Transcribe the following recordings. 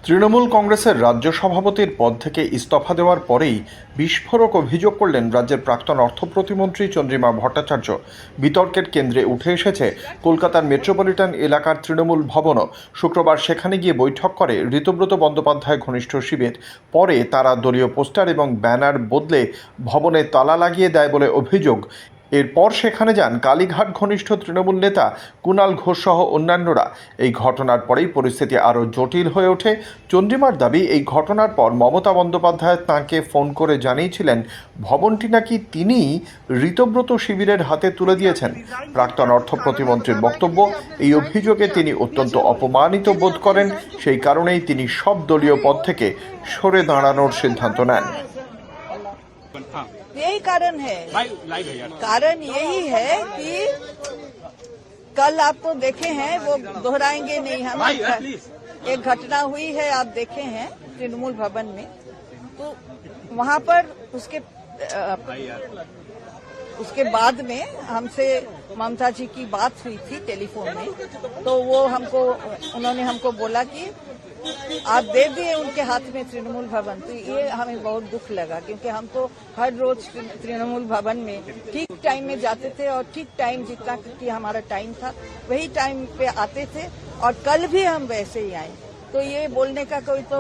তৃণমূল কংগ্রেসের রাজ্য সভাপতির পদ থেকে ইস্তফা দেওয়ার পরেই বিস্ফোরক অভিযোগ করলেন রাজ্যের প্রাক্তন অর্থ প্রতিমন্ত্রী চন্দ্রিমা ভট্টাচার্য। বিতর্কের কেন্দ্রে উঠে এসেছে কলকাতার মেট্রোপলিটন এলাকার তৃণমূল ভবনও। শুক্রবার সেখানে গিয়ে বৈঠক করে ঋতব্রত বন্দ্যোপাধ্যায় ঘনিষ্ঠ শিবির। পরে তারা দলীয় পোস্টার এবং ব্যানার বদলে ভবনে তালা লাগিয়ে দেয় বলে অভিযোগ। এরপর সেখানে যান কালীঘাট ঘনিষ্ঠ তৃণমূল নেতা কুণাল ঘোষ সহ অন্যান্যরা। এই ঘটনার পরেই পরিস্থিতি আরও জটিল হয়ে ওঠে। চন্দ্রিমার দাবি, এই ঘটনার পর মমতা বন্দ্যোপাধ্যায় তাঁকে ফোন করে জানিয়েছিলেন ভবনটি নাকি তিনি ঋতব্রত শিবিরের হাতে তুলে দিয়েছেন। প্রাক্তন অর্থ প্রতিমন্ত্রীর বক্তব্য, এই অভিযোগে তিনি অত্যন্ত অপমানিত বোধ করেন, সেই কারণেই তিনি সব দলীয় পদ থেকে সরে দাঁড়ানোর সিদ্ধান্ত নেন। यही कारण है, कारण यही है कि कल आप तो देखे हैं, वो दोहराएंगे नहीं हम। एक घटना हुई है, आप देखे हैं तृणमूल भवन में, तो वहां पर उसके बाद में हमसे ममता जी की बात हुई थी टेलीफोन में, तो वो उन्होंने हमको बोला कि आप दे दिए उनके हाथ में तृणमूल भवन। तो ये हमें बहुत दुख लगा, क्योंकि हम तो हर रोज तृणमूल भवन में ठीक टाइम में जाते थे और ठीक टाइम जितना कि हमारा टाइम था वही टाइम पे आते थे, और कल भी हम वैसे ही आए। तो ये बोलने का कोई तो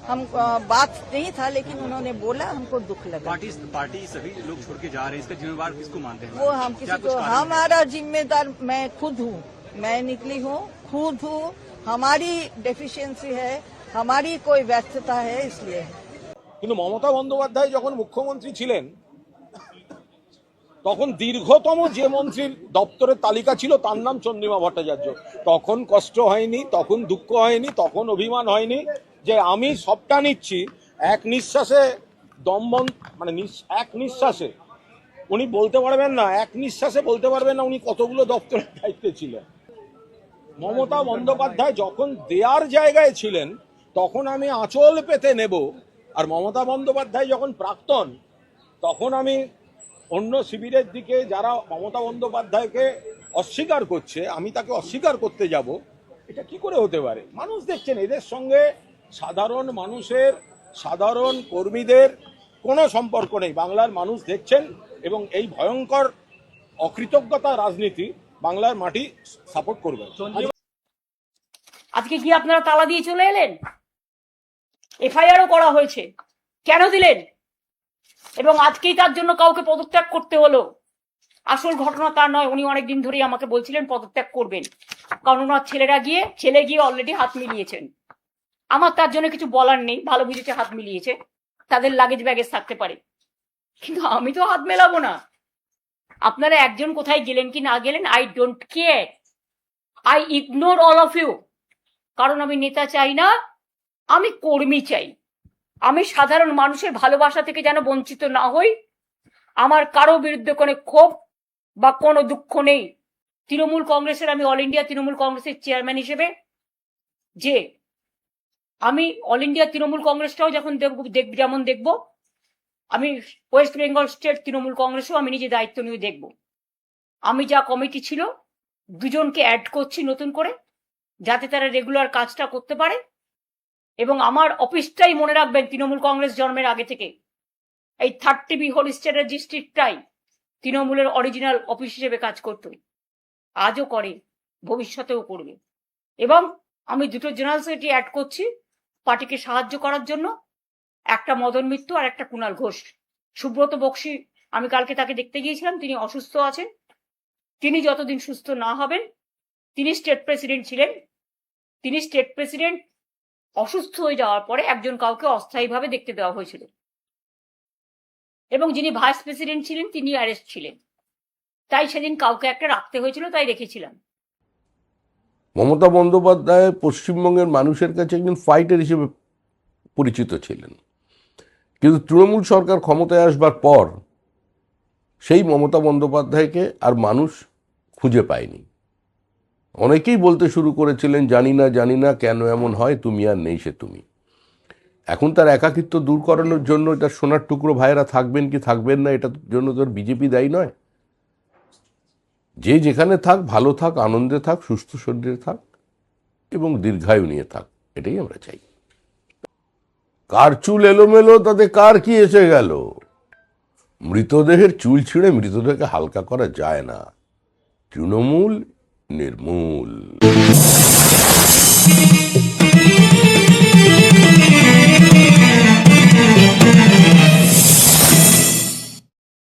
हम बात नहीं था, लेकिन उन्होंने बोला, हमको दुख लगा। पार्टी सभी लोग छोड़ के जा रहे हैं, इसका जिम्मेवार किसको मानते हैं? वो हम किसी को, हमारा जिम्मेदार मैं खुद हूँ, मैं निकली हूँ, खुद हूँ। हमारी डेफिशिएंसी है, हमारी कोई व्यस्तता है, इसलिए। কিন্তু মমতা বন্দ্যোপাধ্যায় যখন মুখ্যমন্ত্রী ছিলেন তখন দীর্ঘতম যে মন্ত্রীর দপ্তরের তালিকা ছিল তার নাম চন্দ্রিমা ভট্টাচার্য। তখন কষ্ট হয়নি, তখন দুঃখ হয়নি, তখন অভিমান হয়নি যে আমি সবটা নিচ্ছি। এক নিঃশ্বাসে মানে এক নিঃশ্বাসে উনি বলতে পারবেন না, এক নিঃশ্বাসে বলতে পারবেন না উনি কতগুলো দপ্তরের দায়িত্বে ছিলেন। মমতা বন্দ্যোপাধ্যায় যখন দেয়ার জায়গায় ছিলেন তখন আমি আঁচল পেতে নেব, আর মমতা বন্দ্যোপাধ্যায় যখন প্রাক্তন তখন আমি অন্য শিবিরের দিকে যারা মমতা বন্দ্যোপাধ্যায়কে অস্বীকার করছে আমি তাকে অস্বীকার করতে যাব, এটা কি করে হতে পারে? মানুষ দেখছেন, এদের সঙ্গে সাধারণ মানুষের, সাধারণ কর্মীদের কোনো সম্পর্ক নেই। বাংলার মানুষ দেখছেন, এবং এই ভয়ঙ্কর অকৃতজ্ঞতা রাজনীতি বাংলার মাটি সাপোর্ট করবে। আজকে কি আপনারা তালা দিয়ে চলে এলেন? এফআইআরও করা হয়েছে, কেন দিলেন? এবং আজকেই তার জন্য কাউকে পদত্যাগ করতে হলো। আসল ঘটনা তার নয়, উনি অনেকদিন ধরেই আমাকে বলছিলেন পদত্যাগ করবেন, কারণ ওনার ছেলে গিয়ে অলরেডি হাত মিলিয়েছেন। আমার তার জন্য কিছু বলার নেই, ভালো বুঝেছে হাত মিলিয়েছে, তাদের লাগেজ ব্যাগেজ থাকতে পারে, কিন্তু আমি তো হাত মেলাবো না। আপনারা একজন কোথায় গেলেন কি না গেলেন, I don't care, I ignore all of you. কারণ আমি নেতা চাই না, আমি কর্মী চাই। আমি সাধারণ মানুষের ভালোবাসা থেকে যেন বঞ্চিত না হই। আমার কারো বিরুদ্ধে কোনো ক্ষোভ বা কোনো দুঃখ নেই। তৃণমূল কংগ্রেসের, আমি অল ইন্ডিয়া তৃণমূল কংগ্রেসের চেয়ারম্যান হিসেবে, যে আমি অল ইন্ডিয়া তৃণমূল কংগ্রেসটাও যখন যেমন দেখব, আমি ওয়েস্ট বেঙ্গল স্টেট তৃণমূল কংগ্রেসও আমি নিজে দায়িত্ব নিয়ে দেখব। আমি যা কমিটি ছিল দুজনকে অ্যাড করছি নতুন করে, যাতে তারা রেগুলার কাজটা করতে পারে। এবং আমার অফিসটাই মনে রাখবেন, তৃণমূল কংগ্রেস জন্মের আগে থেকে এই 30B হোল স্টেটের ডিস্ট্রিক্টটাই তৃণমূলের অরিজিনাল অফিস হিসেবে কাজ করত, আজও করে, ভবিষ্যতেও করবে। এবং আমি দুটো জেনারেল সেক্রেটারি অ্যাড করছি পার্টিকে সাহায্য করার জন্য, একটা মদন মিত্র আর একটা কুণাল ঘোষ। সুব্রত বক্সি, আমি কালকে তাকে দেখতে গিয়েছিলাম, তিনি অসুস্থ আছেন। তিনি যতদিন সুস্থ না হবেন, তিনি স্টেট প্রেসিডেন্ট ছিলেন, তিনি স্টেট প্রেসিডেন্ট অসুস্থ হয়ে যাওয়ার পরে একজন কাউকে অস্থায়ীভাবে দেখতে দেওয়া হয়েছিল, এবং যিনি ভাইস প্রেসিডেন্ট ছিলেন তিনি অ্যারেস্ট ছিলেন, তাই সেদিন কাউকে একটা রাখতে হয়েছিল, তাই রেখেছিলাম। মমতা বন্দ্যোপাধ্যায় পশ্চিমবঙ্গের মানুষের কাছে একজন ফাইটার হিসেবে পরিচিত ছিলেন, কিন্তু তৃণমূল সরকার ক্ষমতায় আসবার পর সেই মমতা বন্দ্যোপাধ্যায়কে আর মানুষ খুঁজে পায়নি। অনেকেই বলতে শুরু করেছিলেন, জানি না কেন এমন হয়, তুমি আর নেই সে তুমি। এখন তার একাকিত্ব দূর করানোর জন্য তার সোনার টুকরো ভাইয়েরা থাকবেন কি থাকবেন না, এটার জন্য তো বিজেপি দায়ী নয়। যে যেখানে থাক, ভালো থাক, আনন্দে থাক, সুস্থ শরীরে থাক, এবং দীর্ঘায়ু নিয়ে থাক, এটাই আমরা চাই। কার চুল এলোমেলো তাতে কার কি এসে গেল? মৃতদেহের চুল ছিঁড়ে মৃতদেহকে হালকা করা যায় না। তৃণমূল নির্মূল।